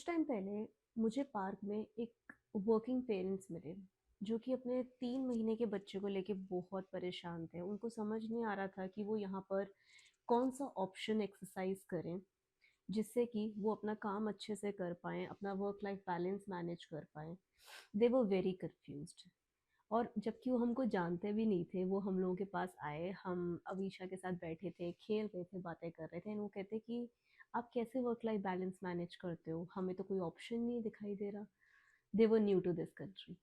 कुछ टाइम पहले मुझे पार्क में एक वर्किंग पेरेंट्स मिले जो कि अपने 3 महीने के बच्चे को लेके बहुत परेशान थे। उनको समझ नहीं आ रहा था कि वो यहाँ पर कौन सा ऑप्शन एक्सरसाइज करें जिससे कि वो अपना काम अच्छे से कर पाएँ, अपना वर्क लाइफ बैलेंस मैनेज कर पाएँ। दे वर वेरी कन्फ्यूज्ड। और जबकि वो हमको जानते भी नहीं थे, वो हम लोगों के पास आए, हम अवीशा के साथ बैठे थे, खेल रहे थे, बातें कर रहे थे एंड वो कहते कि आप कैसे वर्क लाइफ बैलेंस मैनेज करते हो? हमें तो कोई ऑप्शन नहीं दिखाई दे रहा। They were new to this country.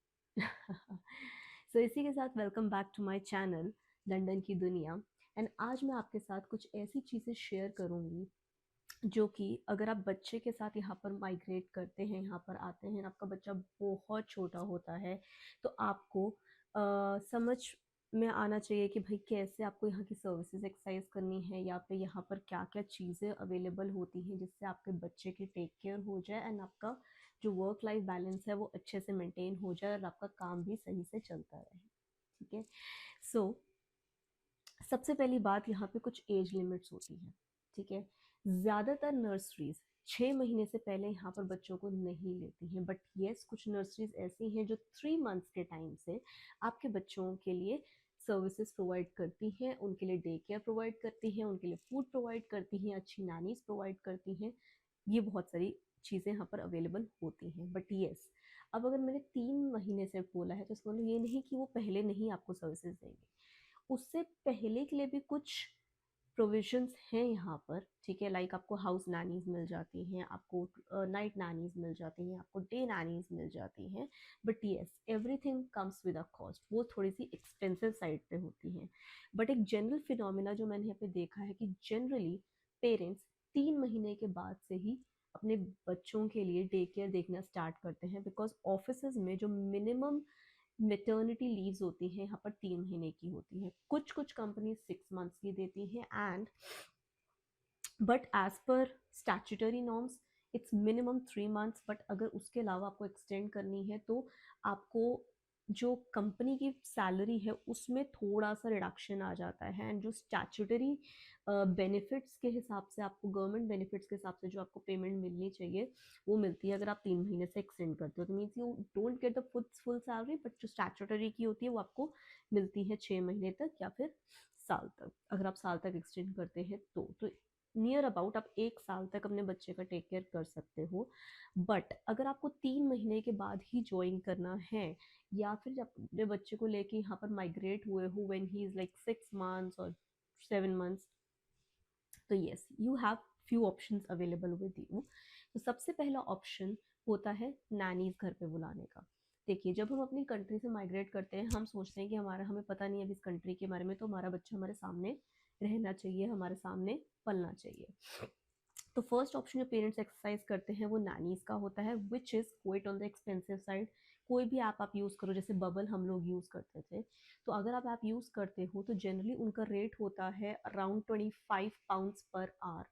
So इसी के साथ welcome back to my channel London की दुनिया। एंड आज मैं आपके साथ कुछ ऐसी चीज़ें शेयर करूँगी जो कि अगर आप बच्चे के साथ यहाँ पर माइग्रेट करते हैं, यहाँ पर आते हैं, आपका बच्चा बहुत छोटा होता है, तो आपको समझ में आना चाहिए कि भाई कैसे आपको यहाँ की सर्विसेज एक्सरसाइज करनी है या फिर यहाँ पर क्या क्या चीज़ें अवेलेबल होती हैं जिससे आपके बच्चे की टेक केयर हो जाए एंड आपका जो वर्क लाइफ बैलेंस है वो अच्छे से मेंटेन हो जाए और आपका काम भी सही से चलता रहे। ठीक है। सो सबसे पहली बात, यहाँ पे कुछ एज लिमिट्स होती हैं। ठीक है। ज़्यादातर नर्सरीज 6 महीने से पहले यहाँ पर बच्चों को नहीं लेती हैं, बट येस कुछ नर्सरीज ऐसी हैं जो 3 मंथ्स के टाइम से आपके बच्चों के लिए सर्विसेज प्रोवाइड करती हैं, उनके लिए डे केयर प्रोवाइड करती हैं, उनके लिए फूड प्रोवाइड करती हैं, अच्छी नानीज प्रोवाइड करती हैं। ये बहुत सारी चीज़ें यहाँ पर अवेलेबल होती हैं। बट येस, अब अगर मैंने 3 महीने से बोला है तो इसका मतलब ये नहीं कि वो पहले नहीं आपको सर्विसेज देंगे। उससे पहले के लिए भी कुछ प्रोविजंस हैं यहाँ पर। ठीक है। लाइक आपको हाउस नानीज मिल जाती हैं, आपको नाइट नानीज मिल जाती हैं, आपको डे नानीज मिल जाती हैं। But yes, everything comes with a cost. वो थोड़ी सी एक्सपेंसिव साइड पे होती हैं। बट एक जनरल फिनोमिना जो मैंने यहाँ पे देखा है कि जनरली पेरेंट्स 3 महीने के बाद से ही अपने बच्चों के लिए डे केयर देखना स्टार्ट करते हैं, बिकॉज ऑफिस में जो मिनिमम मेटर्निटी लीव्स होती हैं यहाँ पर 3 महीने की होती हैं। कुछ कुछ कंपनी 6 मंथ्स की देती हैं and but as per statutory norms it's minimum 3 months. But अगर उसके अलावा आपको एक्सटेंड करनी है तो आपको जो कंपनी की सैलरी है उसमें थोड़ा सा रिडक्शन आ जाता है एंड जो स्टैट्यूटरी बेनिफिट्स के हिसाब से आपको, गवर्नमेंट बेनिफिट्स के हिसाब से जो आपको पेमेंट मिलनी चाहिए वो मिलती है अगर आप 3 महीने से एक्सटेंड करते हो। तो means you don't get the full salary, but जो स्टैट्यूटरी की होती है वो आपको मिलती है 6 महीने तक या फिर साल तक। अगर आप साल तक एक्सटेंड करते हैं तो नियर अबाउट आप 1 साल तक अपने बच्चे का टेक केयर कर सकते हो। बट अगर आपको 3 महीने के बाद ही ज्वाइन करना है या फिर जब अपने बच्चे को लेके यहाँ पर माइग्रेट हुए हो when he is like 6 months और 7 मंथ्स, तो yes you have few options available with you. तो सबसे पहला ऑप्शन होता है नैनीज घर पे बुलाने का। देखिए, जब हम अपनी कंट्री से माइग्रेट करते हैं हम सोचते हैं कि हमें पता नहीं है अभी इस कंट्री के बारे में, तो हमारा बच्चा हमारे सामने रहना चाहिए, हमारे सामने पलना चाहिए। तो फर्स्ट ऑप्शन जो पेरेंट्स एक्सरसाइज करते हैं वो नानीज का होता है, which is quite on the expensive side. कोई भी ऐप आप यूज़ करो, जैसे बबल हम लोग यूज़ करते थे, तो अगर आप ऐप यूज़ करते हो तो जनरली उनका रेट होता है अराउंड 25 पाउंड्स पर आवर।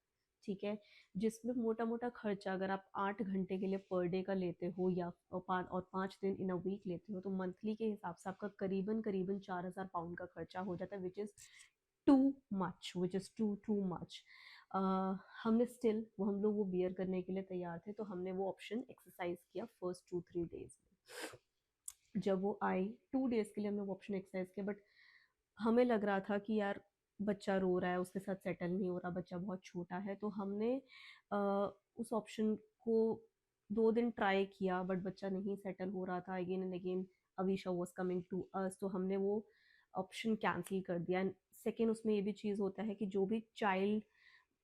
ठीक है। जिसमें मोटा मोटा खर्चा अगर आप 8 घंटे के लिए पर डे का लेते हो या 5 दिन इन अ वीक लेते हो तो मंथली के हिसाब से आपका करीबन करीबन 4,000 पाउंड का खर्चा हो जाता है, which is too much, which is too much. हमने स्टिल हम लोग वो बियर करने के लिए तैयार थे, तो हमने वो ऑप्शन एक्सरसाइज किया फर्स्ट 2-3 डेज में। जब वो आई 2 डेज के लिए हमने वो ऑप्शन एक्सरसाइज किया, बट हमें लग रहा था कि यार बच्चा रो रहा है, उसके साथ सेटल नहीं हो रहा, बच्चा बहुत छोटा है, तो हमने उस ऑप्शन को 2 दिन ट्राई किया बट बच्चा नहीं सेटल हो रहा था। Again and again Avisha was coming to us, तो हमने वो ऑप्शन कैंसिल कर दिया। एंड सेकेंड, उसमें ये भी चीज़ होता है कि जो भी चाइल्ड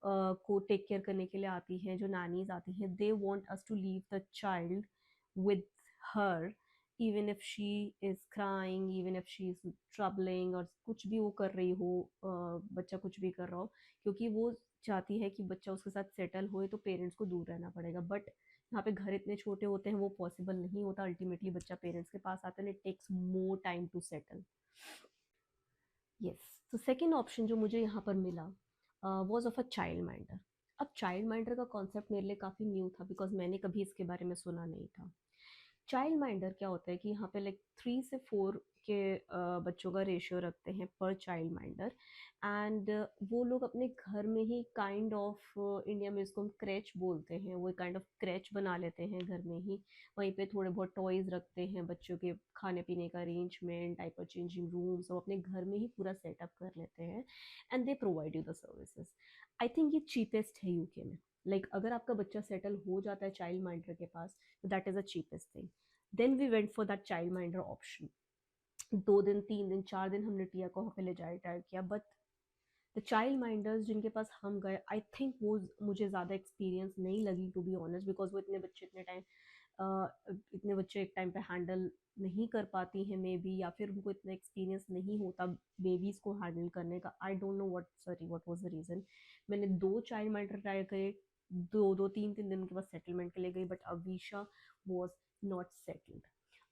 को टेक केयर करने के लिए आती हैं, जो नानीज आती हैं, they want us to leave the child with her, even if she is crying, even if she is troubling, और कुछ भी वो कर रही हो, बच्चा कुछ भी कर रहा हो, क्योंकि वो चाहती है कि बच्चा उसके साथ सेटल होए, तो पेरेंट्स को दूर रहना पड़ेगा। बट यहाँ पे घर इतने छोटे होते हैं वो पॉसिबल नहीं होता। अल्टीमेटली बच्चा पेरेंट्स के पास आता है, it takes more time to settle. Yes. तो सेकेंड ऑप्शन जो मुझे यहाँ पर मिला was of a child minder. अब चाइल्ड माइंडर का कॉन्सेप्ट मेरे लिए काफ़ी न्यू था बिकॉज मैंने कभी इसके बारे में सुना नहीं था। चाइल्ड माइंडर क्या होता है कि यहाँ पे लाइक 3 से 4 के बच्चों का रेशियो रखते हैं पर चाइल्ड माइंडर। एंड वो लोग अपने घर में ही काइंड ऑफ, इंडिया में इसको हम क्रैच बोलते हैं, वो काइंड ऑफ क्रैच बना लेते हैं घर में ही। वहीं पे थोड़े बहुत टॉयज रखते हैं, बच्चों के खाने पीने का अरेंजमेंट, डायपर चेंजिंग रूम, सब अपने घर में ही पूरा सेटअप कर लेते हैं। And they provide you the services. I think ये चीपेस्ट है यूके में। लाइक अगर आपका बच्चा सेटल हो जाता है चाइल्ड माइंडर के पास, तो that is a cheapest thing. Then we went for that child minder option. 2 दिन, 3 दिन, 4 दिन हमने टिया को वहाँ पे ले जाया ट्राई किया, बट द चाइल्ड माइंडर्स जिनके पास हम गए, आई थिंक वो मुझे ज़्यादा एक्सपीरियंस नहीं लगी टू बी ऑनेस्ट, बिकॉज वो इतने बच्चे एक टाइम पे हैंडल नहीं कर पाती हैं मे बी, या फिर उनको इतना एक्सपीरियंस नहीं होता बेबीज़ को हैंडल करने का। I don't know what was the reason. मैंने 2 चाइल्ड माइंडर ट्राई करे, दो दो 3 3 दिन उनके पास सेटलमेंट के लिए गई, but Avisha was not settled.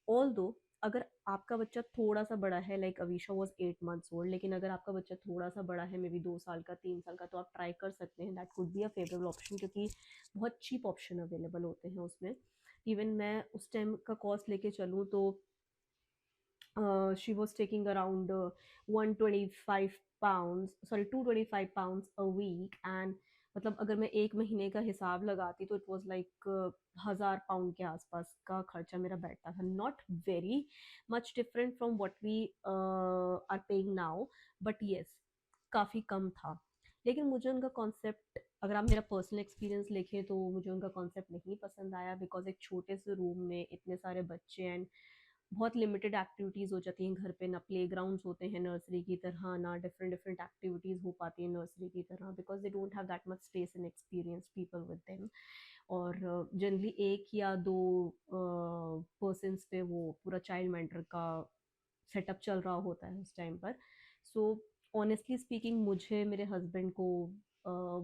Although, अगर आपका बच्चा थोड़ा सा बड़ा है, like Avisha was 8 months old, लेकिन अगर आपका बच्चा थोड़ा सा बड़ा है, मे बी 2 साल का, 3 साल का, तो आप ट्राई कर सकते हैं, that could be a favourable option, क्योंकि बहुत चीप ऑप्शन अवेलेबल होते हैं उसमें। इवन मैं उस टाइम का कॉस्ट लेके चलूँ तो she was taking around 125 pounds, sorry, 225 pounds a week, and मतलब अगर मैं एक महीने का हिसाब लगाती तो इट वाज लाइक 1,000 पाउंड के आसपास का खर्चा मेरा बैठता था। Not very much different from what we are paying now, but yes, काफ़ी कम था। लेकिन मुझे उनका कॉन्सेप्ट, अगर आप मेरा पर्सनल एक्सपीरियंस लिखें, तो मुझे उनका कॉन्सेप्ट नहीं पसंद आया, बिकॉज एक छोटे से रूम में इतने सारे बच्चे, एंड बहुत लिमिटेड एक्टिविटीज़ हो जाती हैं घर पे, ना प्ले ग्राउंड्स होते हैं नर्सरी की तरह, ना डिफरेंट डिफरेंट एक्टिविटीज़ हो पाती हैं नर्सरी की तरह, because they don't have that much space and experience people with them. और जनरली एक या दो पर्सनस पे वो पूरा चाइल्ड मेंटर का सेटअप चल रहा होता है उस टाइम पर। सो ऑनेस्टली स्पीकिंग, मुझे मेरे हस्बैंड को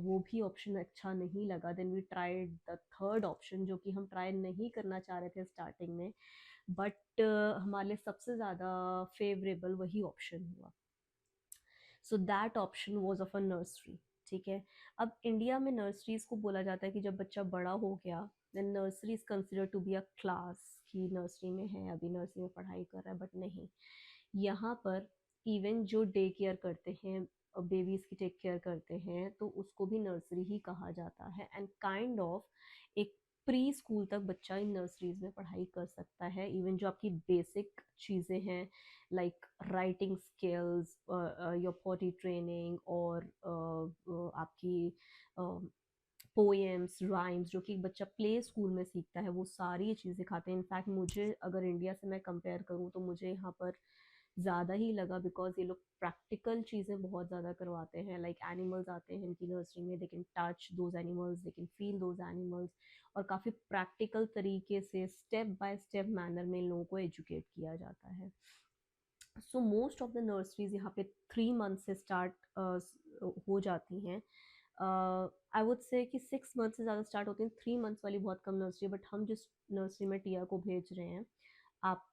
वो भी ऑप्शन अच्छा नहीं लगा। Then we tried the third option, जो कि हम ट्राई नहीं करना चाह रहे थे स्टार्टिंग में, बट हमारे लिए सबसे ज़्यादा फेवरेबल वही ऑप्शन हुआ। So that option was of a nursery. ठीक है। अब इंडिया में नर्सरीज को बोला जाता है कि जब बच्चा बड़ा हो गया, then nursery is consider to be a class, कि नर्सरी में है, अभी नर्सरी में पढ़ाई कर रहा है, बट नहीं। यहाँ पर इवन जो डे केयर करते हैं, बेबीज की टेक केयर करते हैं, तो उसको भी नर्सरी ही कहा जाता है। एंड काइंड ऑफ एक प्री स्कूल तक बच्चा इन नर्सरीज में पढ़ाई कर सकता है। इवन जो आपकी बेसिक चीज़ें हैं, like writing skills, your potty training, और आपकी पोएम्स, राइम्स, जो कि एक बच्चा प्ले स्कूल में सीखता है, वो सारी चीज़ें सिखाते हैं। इनफैक्ट मुझे, अगर इंडिया से मैं कंपेयर करूँ, तो मुझे यहाँ पर ज़्यादा ही लगा, बिकॉज ये लोग प्रैक्टिकल चीज़ें बहुत ज़्यादा करवाते हैं। लाइक एनिमल्स आते हैं इनकी नर्सरी में, they can touch those animals, they can feel those animals, और काफ़ी प्रैक्टिकल तरीके से स्टेप बाय स्टेप मैनर में इन लोगों को एजुकेट किया जाता है। So most of the nurseries यहाँ पे 3 मंथ से स्टार्ट हो जाती हैं। आई वुड से कि 6 मंथ से ज़्यादा स्टार्ट होती हैं, 3 मंथ्स वाली बहुत कम नर्सरी, बट हम जिस नर्सरी में टिया को भेज रहे हैं, आप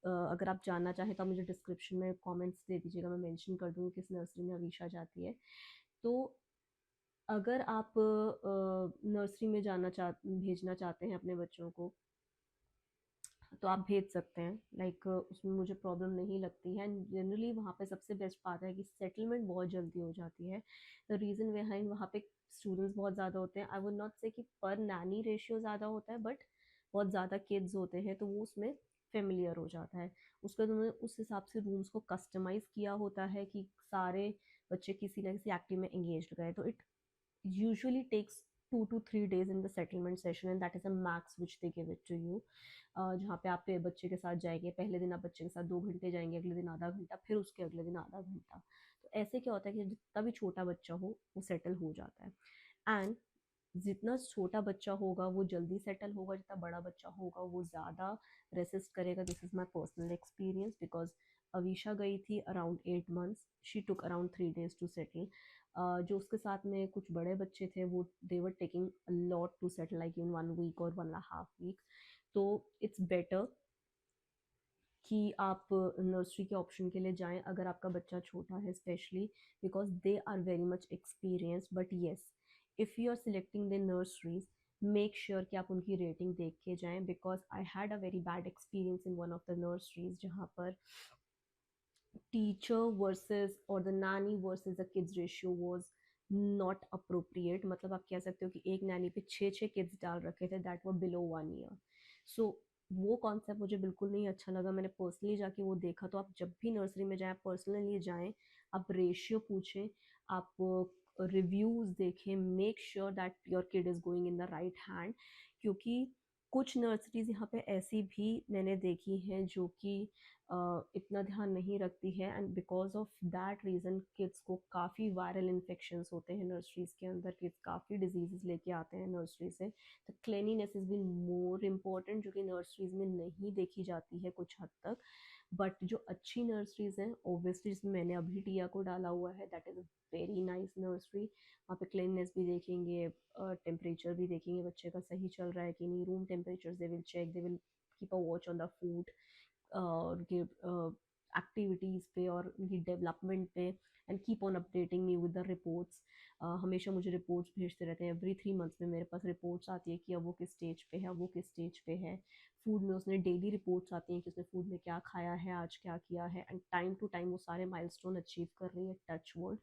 अगर आप जानना चाहें तो आप मुझे डिस्क्रिप्शन में कमेंट्स दे दीजिएगा, मैं मेंशन कर दूँगी किस नर्सरी में अवीशा जाती है। तो अगर आप नर्सरी में भेजना चाहते हैं अपने बच्चों को, तो आप भेज सकते हैं। लाइक उसमें मुझे प्रॉब्लम नहीं लगती है। एंड जनरली वहाँ पे सबसे बेस्ट बात है कि सेटलमेंट बहुत जल्दी हो जाती है। द रीज़न बिहाइंड, वहाँ पे स्टूडेंट्स बहुत ज़्यादा होते हैं। आई वुड नॉट से कि पर नैनी रेशियो ज़्यादा होता है, बट बहुत ज़्यादा किड्स होते हैं, तो वो उसमें फेमिलियर हो जाता है। उसके बाद उन्होंने उस हिसाब से रूम्स को कस्टमाइज़ किया होता है कि सारे बच्चे किसी ना किसी एक्टिव में एंगेज गए, तो it usually takes 2 to 3 days in the settlement session, and that is a max which they give it to you। जहाँ पे आप बच्चे के साथ जाएंगे, पहले दिन आप बच्चे के साथ 2 घंटे जाएंगे, अगले दिन आधा घंटा, फिर उसके अगले दिन आधा घंटा। तो ऐसे क्या होता है कि जितना भी छोटा बच्चा हो वो सेटल हो जाता है। एंड जितना छोटा बच्चा होगा वो जल्दी सेटल होगा, जितना बड़ा बच्चा होगा वो ज़्यादा रेसिस्ट करेगा। This is my personal experience, because Avisha गई थी around 8 months, she took around 3 days to settle. जो उसके साथ में कुछ बड़े बच्चे थे, वो they were taking lot to settle, like in 1 week और 1.5 week। तो इट्स बेटर कि आप नर्सरी के ऑप्शन के लिए जाएं अगर आपका बच्चा छोटा है, specially because they are very much experience. But yes, if you are selecting the nurseries, make sure कि आप उनकी रेटिंग देख के जाएं, because I had a very bad experience in one of the nurseries जहाँ पर टीचर वर्सेस और the nanny versus the kids ratio was not appropriate. मतलब आप कह सकते हो कि एक नानी पे छः छः किड्स डाल रखे थे दैट वर बिलो 1 ईयर। सो वो कॉन्सेप्ट मुझे बिल्कुल नहीं अच्छा लगा। मैंने पर्सनली जाके वो देखा। तो आप जब भी नर्सरी में जाएं, पर्सनली जाएं, आप रेशियो पूछें, आप रिव्यूज़ देखें, make sure that your kid is going in the right hand. क्योंकि कुछ नर्सरीज यहाँ पे ऐसी भी मैंने देखी हैं जो कि इतना ध्यान नहीं रखती है, and because of that reason kids को काफ़ी वायरल इन्फेक्शंस होते हैं नर्सरीज के अंदर। किड्स काफ़ी डिजीजेस लेके आते हैं नर्सरी से। तो क्लेनिनेस इज़ बिन मोर इम्पॉर्टेंट, जो कि नर्सरीज में नहीं देखी जाती है कुछ हद तक। बट जो अच्छी नर्सरीज हैं, ओब्वियसली जिसमें मैंने अभी टिया को डाला हुआ है, that is a very nice nursery. वहाँ पे क्लीननेस भी देखेंगे, टेम्परेचर भी देखेंगे बच्चे का सही चल रहा है कि नहीं, room temperature they will check, they will keep a watch on the food, उनके एक्टिविटीज़ पे और उनकी डेवलपमेंट पे, and keep on updating me with the reports. हमेशा मुझे रिपोर्ट्स भेजते रहते हैं। एवरी 3 मंथ्स में मेरे पास रिपोर्ट्स आती है कि अब वो किस स्टेज पे है, अब वो किस स्टेज पे है। फूड में उसने डेली रिपोर्ट्स आती हैं कि उसने फूड में क्या खाया है, आज क्या किया है, एंड टाइम टू टाइम वो सारे माइलस्टोन अचीव कर रही है, टच वर्ड।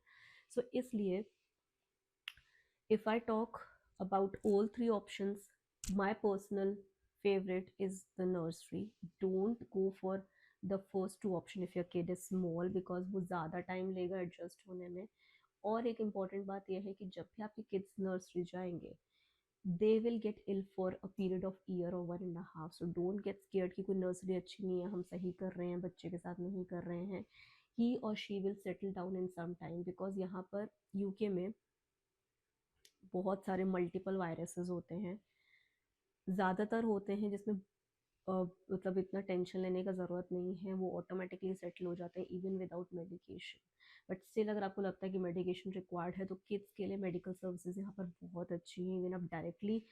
सो इसलिए if I talk about all three options, my personal favorite is the nursery. Don't go for the first two option if your kid is small, because वो ज़्यादा time लेगा adjust होने में। और एक इम्पॉर्टेंट बात यह है कि जब भी आपके किड्स नर्सरी जाएंगे, they will get ill for a period of year और 1.5। सो डोंट गेट स्केयर्ड कि कोई नर्सरी अच्छी नहीं है, हम सही कर रहे हैं, बच्चे के साथ नहीं कर रहे हैं। ही और she will settle down in some time, because यहाँ पर यूके में बहुत सारे मल्टीपल वायरसेस होते हैं। ज़्यादातर होते हैं जिसमें मतलब इतना टेंशन लेने का ज़रूरत नहीं है, वो ऑटोमेटिकली सेटल हो जाते हैं even without medication. But still अगर आपको लगता है कि मेडिकेशन रिक्वायर्ड है, तो किड्स के लिए मेडिकल सर्विसेज यहाँ पर बहुत अच्छी हैं। इवन आप डायरेक्टली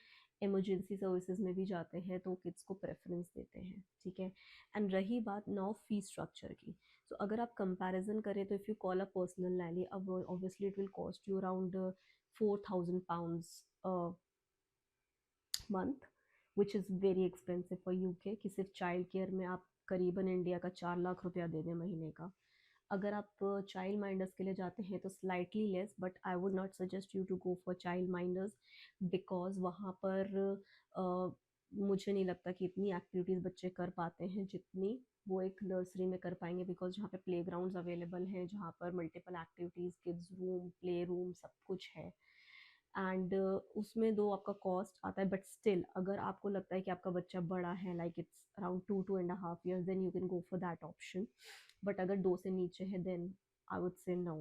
इमरजेंसी सर्विसेज में भी जाते हैं तो किड्स को प्रेफरेंस देते हैं, ठीक है। एंड रही बात नाउ फी स्ट्रक्चर की, तो अगर आप कंपैरिजन करें, तो if you call a personal nanny, अब obviously it will cost you around £4,000 month, which is very expensive for UK. कि सिर्फ चाइल्ड केयर में आप करीबन इंडिया का 4 लाख रुपया दे दें महीने का। अगर आप चाइल्ड माइंडर्स के लिए जाते हैं तो slightly less, but I would not suggest you to go for child minders, because वहाँ पर मुझे नहीं लगता कि इतनी एक्टिविटीज़ बच्चे कर पाते हैं जितनी वो एक नर्सरी में कर पाएंगे। बिकॉज जहाँ पे प्ले ग्राउंड्स अवेलेबल हैं, जहाँ पर multiple activities, kids room, play room, सब कुछ है। एंड उसमें दो आपका कॉस्ट आता है, बट स्टिल अगर आपको लगता है कि आपका बच्चा बड़ा है, like it's around 2-2.5 years, then you can go for that option. But अगर 2 से नीचे है, then I would say no,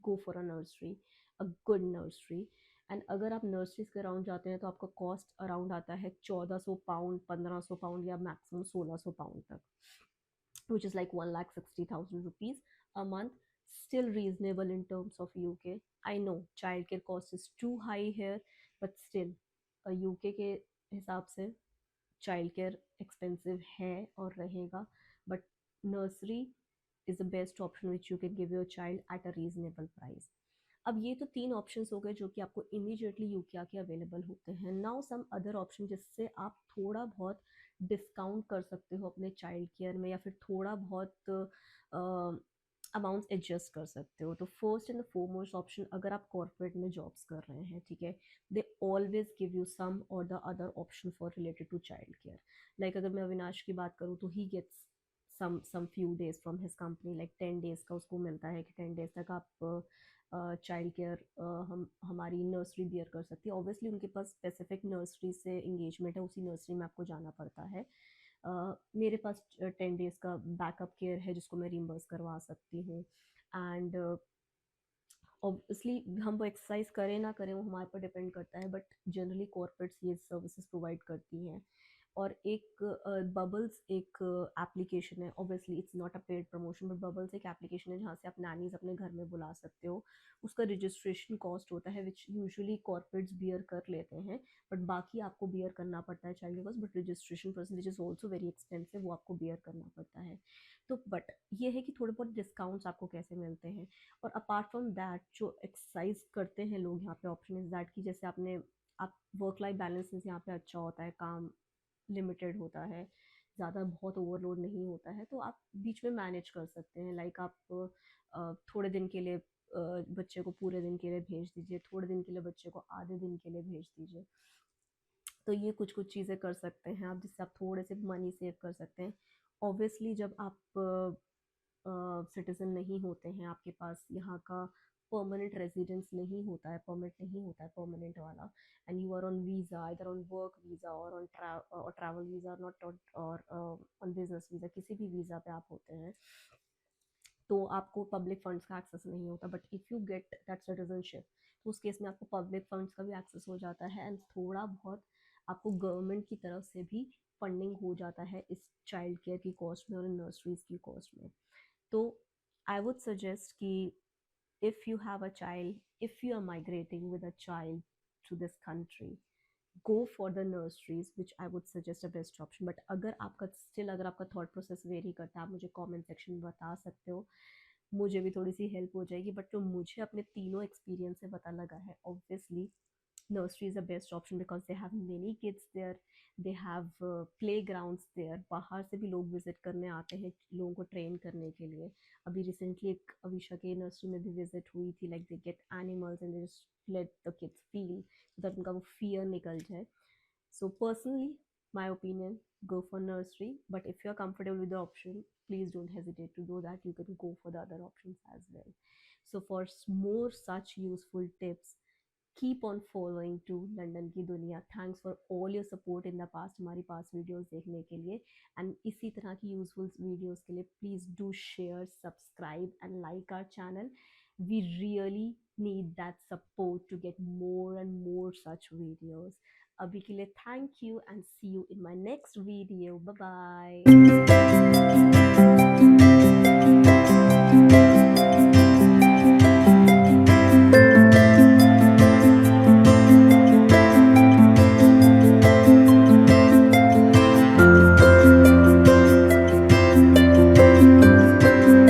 go for a nursery, a good nursery. And अगर आप नर्सरीज के अराउंड जाते हैं तो आपका कॉस्ट अराउंड आता है £1,400, £1,500 या मैक्सिमम £1,600 तक, which is like 1,60,000 rupees a month. Still reasonable in terms of UK. I know childcare cost is too high here, but still UK के हिसाब से चाइल्ड केयर एक्सपेंसिव है और रहेगा। But nursery is the best option which you can give your child at a reasonable price. अब ये तो 3 options हो गए जो कि आपको इमीडिएटली यूके आके अवेलेबल होते हैं। नाउ सम अदर ऑप्शन जिससे आप थोड़ा बहुत डिस्काउंट कर सकते हो अपने चाइल्ड केयर में, या फिर थोड़ा बहुत अमाउंट्स एडजस्ट कर सकते हो। तो first and the foremost option, अगर आप कॉर्पोरेट में जॉब्स कर रहे हैं, ठीक है, they always give you some और the other option for related to child care. Like अगर मैं अविनाश की बात करूँ, तो he gets some few days from his company, like 10 days का उसको मिलता है कि 10 days तक आप चाइल्ड केयर हम हमारी नर्सरी बियर कर सकती है। ऑब्वियसली उनके पास स्पेसिफिक नर्सरी से इंगेजमेंट है, उसी नर्सरी में आपको जाना पड़ता है। मेरे पास 10 डेज का बैकअप केयर है जिसको मैं रिम्बर्स करवा सकती हूँ। एंड ऑब्वियसली हम वो एक्सरसाइज करें ना करें वो हमारे पर डिपेंड करता है, बट जनरली कॉर्पोरेट्स ये सर्विसेज प्रोवाइड करती हैं। और एक बबल्स एक एप्लीकेशन है, obviously it's not a paid promotion, but bubbles एक एप्लीकेशन है जहाँ से आप नैनीज अपने घर में बुला सकते हो। उसका रजिस्ट्रेशन कॉस्ट होता है विच यूजुअली कॉर्पोरेट्स बियर कर लेते हैं, बट बाकी आपको बियर करना पड़ता है child cost. But registration percentage is also very expensive, वो आपको बियर करना पड़ता है। तो बट ये है कि थोड़े बहुत डिस्काउंट्स आपको कैसे मिलते हैं। और अपार्ट फ्रॉम दैट जो एक्सरसाइज करते हैं लोग यहाँ पे, ऑप्शन इज दैट कि जैसे आपने आप वर्क लाइफ बैलेंस यहाँ पे अच्छा होता है, काम लिमिटेड होता है, ज़्यादा बहुत ओवरलोड नहीं होता है, तो आप बीच में मैनेज कर सकते हैं। लाइक आप थोड़े दिन के लिए बच्चे को पूरे दिन के लिए भेज दीजिए, थोड़े दिन के लिए बच्चे को आधे दिन के लिए भेज दीजिए। तो ये कुछ कुछ चीज़ें कर सकते हैं आप, जिससे आप थोड़े से मनी सेव कर सकते हैं। ऑब्वियसली जब आप सिटीज़न नहीं होते हैं, आपके पास यहाँ का परमानेंट रेजिडेंस नहीं होता है, परमिट नहीं होता है परमानेंट वाला, and you are on visa, इधर ऑन वर्क वीज़ा और ऑन ट्रैवल वीज़ा, नॉट और ऑन बिजनेस वीज़ा, किसी भी वीज़ा पे आप होते हैं, तो आपको पब्लिक फंड्स का एक्सेस नहीं होता। But if you get that citizenship, तो उस केस में आपको पब्लिक फंड्स का भी एक्सेस हो जाता है, एंड थोड़ा बहुत आपको गवर्नमेंट की तरफ से भी फंडिंग हो जाता है इस चाइल्ड केयर की कॉस्ट में और नर्सरीज की कॉस्ट में। तो आई वुड सजेस्ट कि if you have a child, if you are migrating with a child to this country, go for the nurseries, which I would suggest a best option. But अगर आपका still, अगर आपका thought process very करता है, आप मुझे comment section में बता सकते हो, मुझे भी थोड़ी सी हेल्प हो जाएगी। बट जो मुझे अपने तीनों एक्सपीरियंस से पता लगा है, obviously nursery is the best option because they have many kids there, they have playgrounds there, बाहर से भी लोग विजिट करने आते हैं लोगों को ट्रेन करने के लिए। अभी रिसेंटली एक अविशा के नर्सरी में भी विजिट हुई थी, like they get animals and they just let the kids feel, so that उनका वो फियर निकल जाए। So personally, my opinion, go for nursery. But if you're comfortable with the option, please don't hesitate to do that. You can go for the other options as well. So for more such useful tips, keep on following to London की दुनिया। Thanks for all your support in the past, हमारी past videos देखने के लिए, and इसी तरह की useful videos के लिए please do share, subscribe and like our channel. We really need that support to get more and more such videos. अभी के लिए thank you and see you in my next video. Bye bye.